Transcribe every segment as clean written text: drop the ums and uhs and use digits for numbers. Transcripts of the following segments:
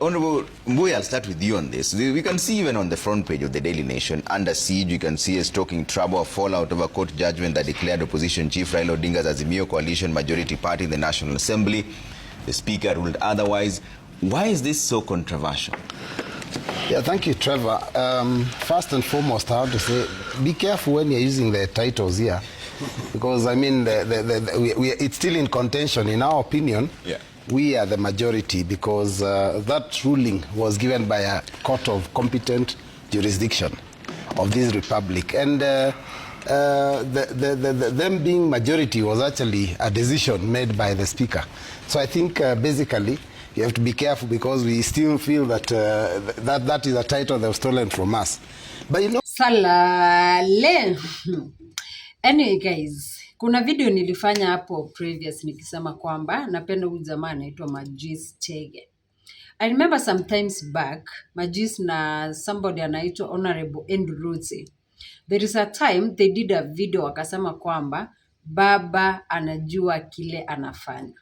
Honorable Mbuya, I'll start with you on this. We can see even on the front page of the Daily Nation, under siege, you can see us talking trouble, a fallout over court judgment that declared opposition chief Raila Odinga's Azimio coalition majority party in the National Assembly. The speaker ruled otherwise. Why is this so controversial? Yeah, thank you, Trevor. First and foremost, I have to say, be careful when you're using the titles here, because I mean, it's still in contention. In our opinion, yeah, we are the majority because that ruling was given by a court of competent jurisdiction of this republic, and them being majority was actually a decision made by the speaker. So I think basically you have to be careful, because we still feel that that is a title that was stolen from us. But you know, Salale. Anyway guys, kuna video nilifanya hapo previous nikisema kwamba napenda huyu jamaa anaitwa Majis Chege. I remember sometimes back, Majis na somebody anaitwa Honorable Nduruzi. There is a time they did a video wakasema kwamba baba anajua kile anafanya.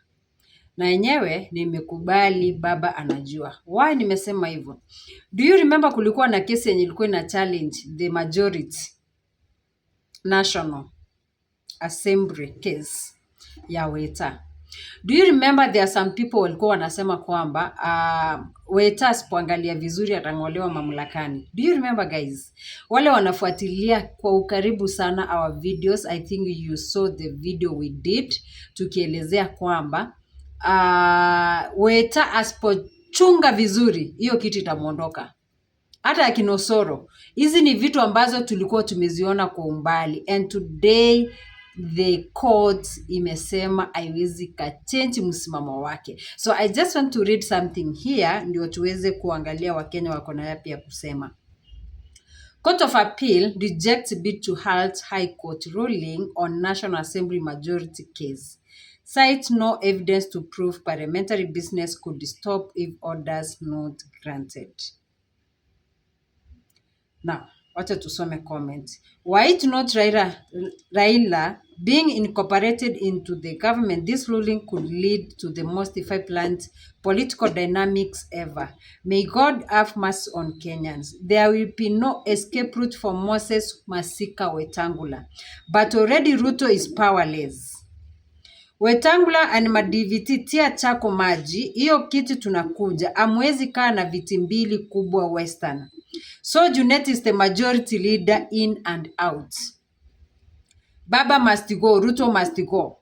Na yenyewe nimekubali baba anajua. Why nimesema hivyo? Do you remember kulikuwa na kesi yenye ilikuwa ina challenge the majority National Assembly case ya Weta? Do you remember there are some people walikuwa wanasema kwamba Weta asipoangalia vizuri atang'olewa mamlakani? Do you remember guys? Wale wanafuatilia kwa ukaribu sana our videos, I think you saw the video we did tukielezea kwamba Weta asipochunga vizuri hiyo kitu itamuondoka. Hata akinosoro. Hizi ni vitu ambazo tulikuwa tumeziona kwa umbali, and today the court imesema haiwezi kachange msimamo wake. So I just want to read something here ndio tuweze kuangalia Wakenya wako na yapi ya kusema. Court of Appeal rejects bid to halt High Court ruling on National Assembly majority case. Cite no evidence to prove parliamentary business could stop if orders not granted. Now, wacha tusome comment. Why it not Raila being incorporated into the government, this ruling could lead to the most violent political dynamics ever. May God have mercy on Kenyans. There will be no escape route for Moses Masika Wetangula. But already Ruto is powerless. Wetangula and madiviti tia chako maji, iyo kiti tunakuja, amwezi kaa na viti mbili kubwa Western. So Junet is the majority leader in and out. Baba must go, Ruto must go.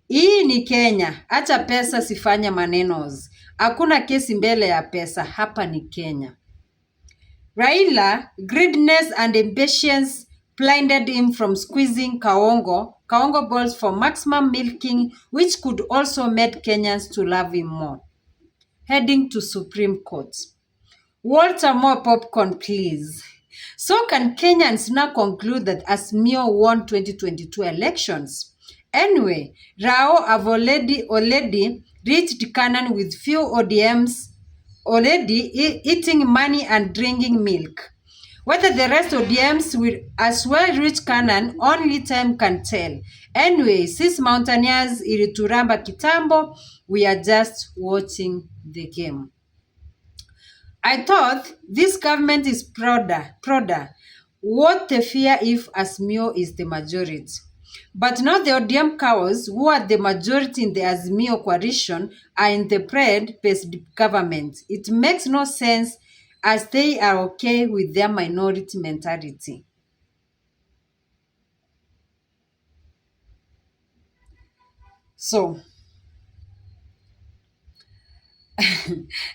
Hii ni Kenya, acha pesa sifanya manenos. Hakuna kesi mbele ya pesa, hapa ni Kenya. Raila, greediness and impatience blinded him from squeezing Kaongo balls for maximum milking, which could also make Kenyans to love him more. Heading to Supreme Court. Walter, more popcorn, please. So can Kenyans now conclude that Azimio won 2022 elections? Anyway, Rao have already reached Canaan with few ODMs already eating money and drinking milk. Whether the rest of ODMs will as well reach Canaan, only time can tell. Anyway, since mountaineers ilituramba kitambo, we are just watching the game. I thought this government is prodder. What the fear if Azimio is the majority? But now the ODM cows, who are the majority in the Azimio coalition, are in the bread-based government. It makes no sense as they are okay with their minority mentality. So,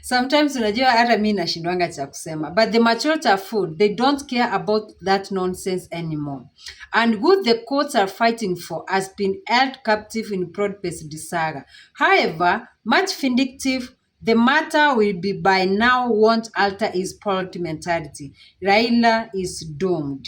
sometimes unajua hata mimi nashindwanga cha kusema, but the majority are food. They don't care about that nonsense anymore. And good the courts are fighting for has been held captive in broad-based saga. However, much vindictive the matter will be by now won't alter his political mentality. Raila is doomed.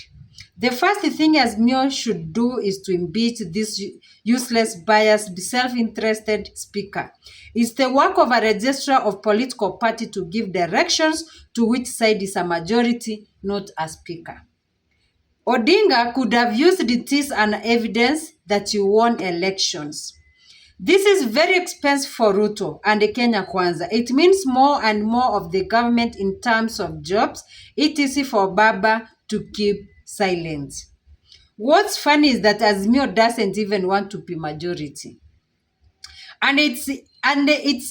The first thing Azimio should do is to impeach this useless, biased, self-interested speaker. It's the work of a registrar of political party to give directions to which side is a majority, not a speaker. Odinga could have used this as evidence that you won elections. This is very expensive for Ruto and Kenya Kwanza. It means more and more of the government in terms of jobs, etc. for Baba to keep silent. What's funny is that Azimio doesn't even want to be majority. And it's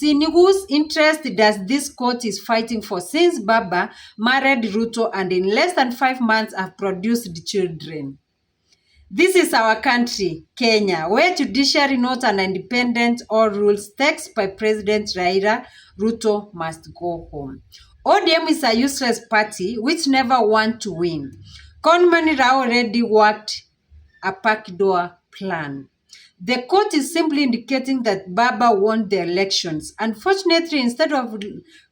in whose interest does this court is fighting for, since Baba married Ruto and in less than 5 months have produced children. This is our country, Kenya, where judiciary, not an independent or rules text by President Raila. Ruto must go home. ODM is a useless party which never want to win. Conman already worked a backdoor plan. The court is simply indicating that Baba won the elections. Unfortunately, instead of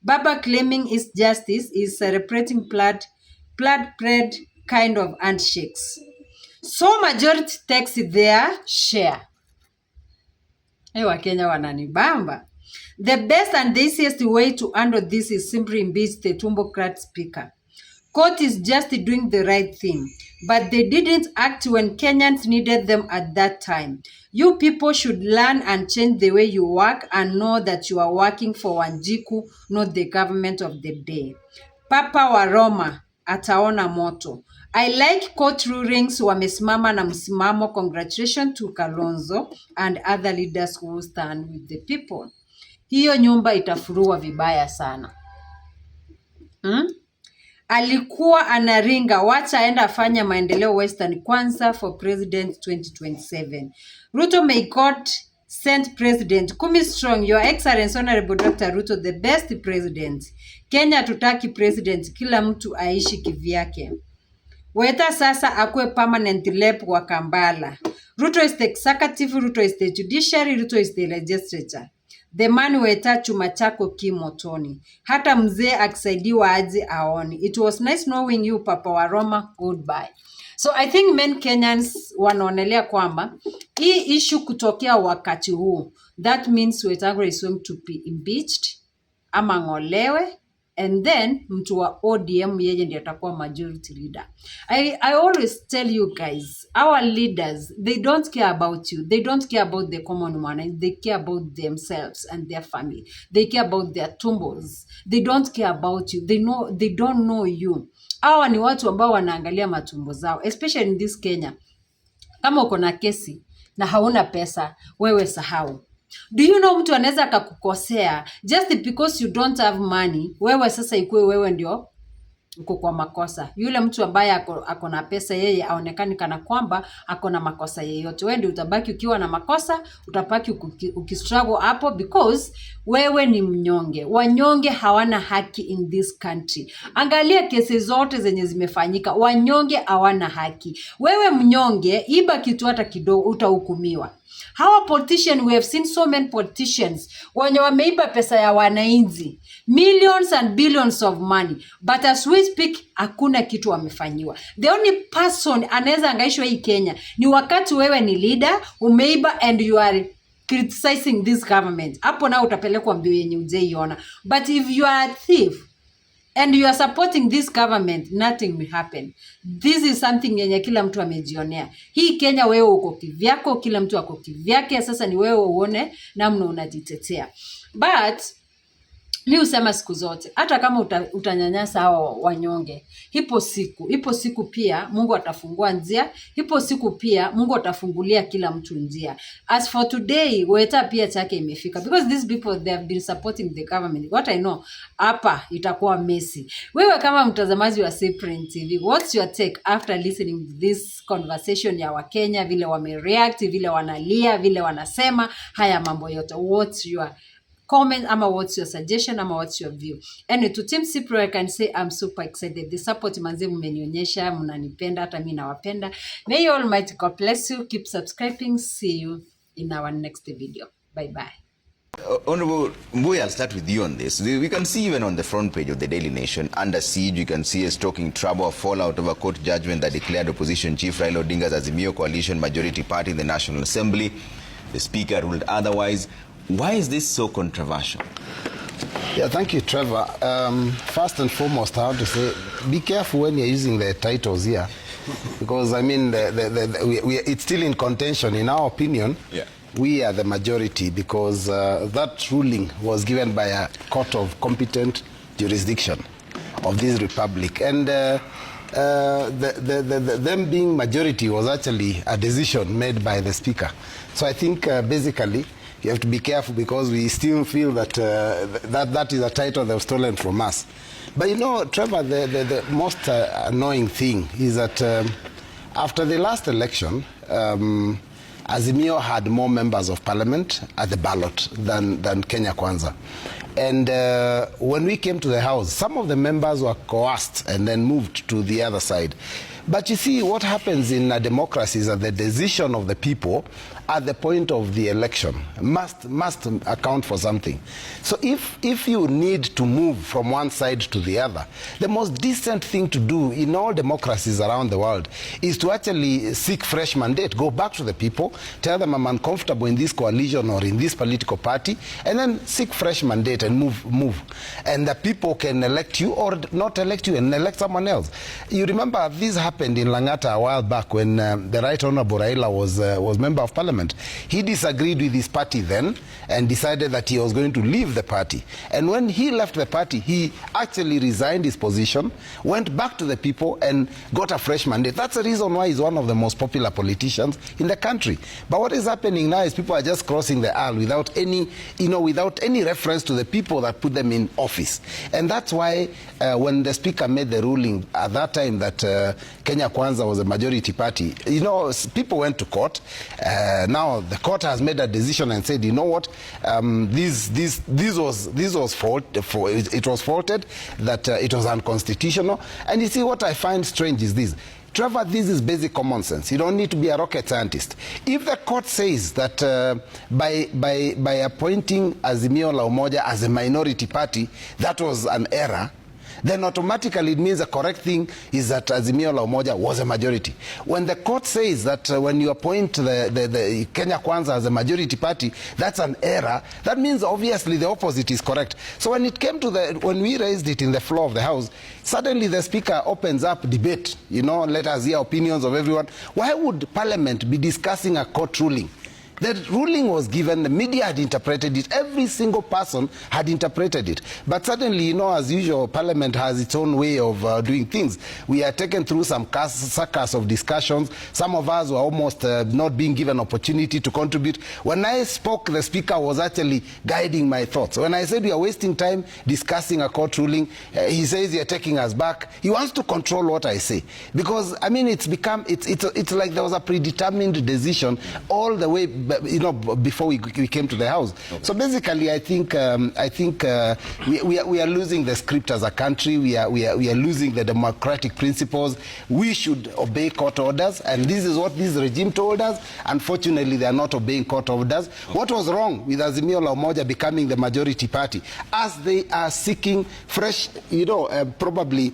Baba claiming his justice, is celebrating blood-bread kind of handshakes. So majority takes their share. Wakenya wananibamba. The best and the easiest way to handle this is simply impeach the Tumbocrat speaker. Court is just doing the right thing, but they didn't act when Kenyans needed them at that time. You people should learn and change the way you work and know that you are working for Wanjiku, not the government of the day. Papa wa Roma ataona moto. I like court rulings wamesimama na msimamo. Congratulations to Kalonzo and other leaders who stand with the people. Hiyo nyumba itafurua vibaya sana. Alikuwa anaringa, wacha aenda afanya maendeleo Western kwanza for president 2027. Ruto, may God send president Kumi strong, your excellence honorable Dr. Ruto, the best president. Kenya tutaki president, kila mtu aishi kivyake. Weta sasa akue permanent rep wa Kampala. Ruto is the executive, Ruto is the judiciary, Ruto is the legislature. The man weta chuma chako kimotoni. Hata mzee akisaidiwa aje aoni. It was nice knowing you, Papa wa Roma. Goodbye. So I think many Kenyans wanaonelea kwamba hii issue kutokea wakati huu, that means Wetangula is going to be impeached ama ngolewe, and then mtu wa ODM yeye ndiye atakuwa majority leader. I always tell you guys, our leaders, they don't care about you. They don't care about the common man. They care about themselves and their family. They care about their tumbos. They don't care about you. They don't know you. Hawa ni watu ambao wanaangalia matumbo zao, especially in this Kenya. Kama uko na kesi na hauna pesa, wewe sahau. Do you know mtu anaweza akakukosea just because you don't have money, wewe sasa ikue wewe ndio uko kwa makosa. Yule mtu ambaye ako na pesa, yeye aonekani kana kwamba ako na makosa yeyote. Wewe ndio utabaki ukiwa na makosa, utabaki ukistruggle hapo because wewe ni mnyonge. Wanyonge hawana haki in this country. Angalia kesi zote zenye zimefanyika, wanyonge hawana haki. Wewe mnyonge, iba kitu hata kidogo utahukumiwa. Hawa politicians, we have seen so many politicians wenye wameiba pesa ya wananchi, millions and billions of money, but as we speak hakuna kitu wamefanyiwa. The only person anaweza angaishwa hii Kenya ni wakati wewe ni leader, umeiba and you are criticizing this government. Hapo na utapelekwa mbio yenye ujeiona. But if you are a thief and you are supporting this government, nothing will happen. This is something yenye kila mtu amejionea. Hii Kenya wewe uko kivyako, kila mtu ako kivyake, sasa ni wewe uone namna unajitetea. But ni usema siku zote, hata kama utanyanyasa hao wanyonge, ipo siku pia Mungu atafungua njia, ipo siku pia Mungu atafungulia kila mtu njia. As for today, Weta pia chake imefika because these people, they have been supporting the government. What I know, hapa itakuwa messy. Wewe kama mtazamaji wa Cyprian TV, what's your take after listening to this conversation ya Wakenya, vile wamereact, vile wanalia, vile wanasema haya mambo yote? What's your comment, ama what's your suggestion, ama what's your view? And to Team Cyprian, I can say I'm super excited. The support manze mmenionyesha, mnanipenda, hata mimi nawapenda. May Almighty God bless you. Keep subscribing. See you in our next video. Bye bye. Honorable Mbuya, I'll start with you on this. We can see even on the front page of the Daily Nation, under siege, you can see us talking trouble, a fallout of a court judgment that declared opposition chief Raila Odinga's Azimio coalition majority party in the National Assembly. The speaker ruled otherwise. Why is this so controversial? Yeah, thank you, Trevor. First and foremost, I have to say, be careful when you're using the titles here, because I mean, it's still in contention. In our opinion, we are the majority because that ruling was given by a court of competent jurisdiction of this republic. And them being majority was actually a decision made by the speaker. So I think basically you have to be careful because we still feel that that is a title that was stolen from us. But you know, Trevor, the most annoying thing is that after the last election, Azimio had more members of parliament at the ballot than Kenya Kwanza. And when we came to the House, some of the members were coerced and then moved to the other side. But you see, what happens in a democracy is that the decision of the people at the point of the election must account for something. So if you need to move from one side to the other, the most decent thing to do in all democracies around the world is to actually seek fresh mandate, go back to the people, tell them I'm uncomfortable in this coalition or in this political party, and then seek fresh mandate and move. And the people can elect you or not elect you and elect someone else. You remember this happened in Langata a while back when the Right Honorable Raila was member of parliament. He disagreed with his party then and decided that he was going to leave the party. And when he left the party, he actually resigned his position, went back to the people and got a fresh mandate. That's the reason why he's one of the most popular politicians in the country. But what is happening now is people are just crossing the aisle without any, without any reference to the people that put them in office. And that's why when the speaker made the ruling at that time that Kenya Kwanza was a majority party, people went to court. Now the court has made a decision and said, you know what, this was faulted, that it was unconstitutional. And you see, what I find strange is this. Trevor, this is basic common sense. You don't need to be a rocket scientist. If the court says that by appointing Azimio la Umoja as a minority party, that was an error, then automatically it means the correct thing is that Azimio la Umoja was a majority. When the court says that when you appoint the Kenya Kwanza as a majority party, that's an error, that means obviously the opposite is correct. So when it came to when we raised it in the floor of the House, suddenly the speaker opens up debate, let us hear opinions of everyone. Why would Parliament be discussing a court ruling? The ruling was given, the media had interpreted it, every single person had interpreted it. But suddenly, as usual, Parliament has its own way of doing things. We are taken through some circus of discussions. Some of us were almost not being given opportunity to contribute. When I spoke, the speaker was actually guiding my thoughts. When I said we are wasting time discussing a court ruling, he says you're taking us back. He wants to control what I say. Because, it's like there was a predetermined decision all the way before we came to the House. Okay. So basically, I think we are losing the script as a country. We are losing the democratic principles. We should obey court orders, and this is what this regime told us. Unfortunately, they are not obeying court orders. Okay. What was wrong with Azimio la Umoja becoming the majority party, as they are seeking fresh, probably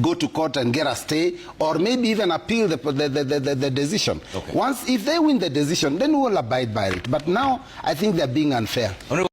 go to court and get a stay, or maybe even appeal the decision. Okay. If they win the decision, then we will abide by it. But now, I think they're being unfair.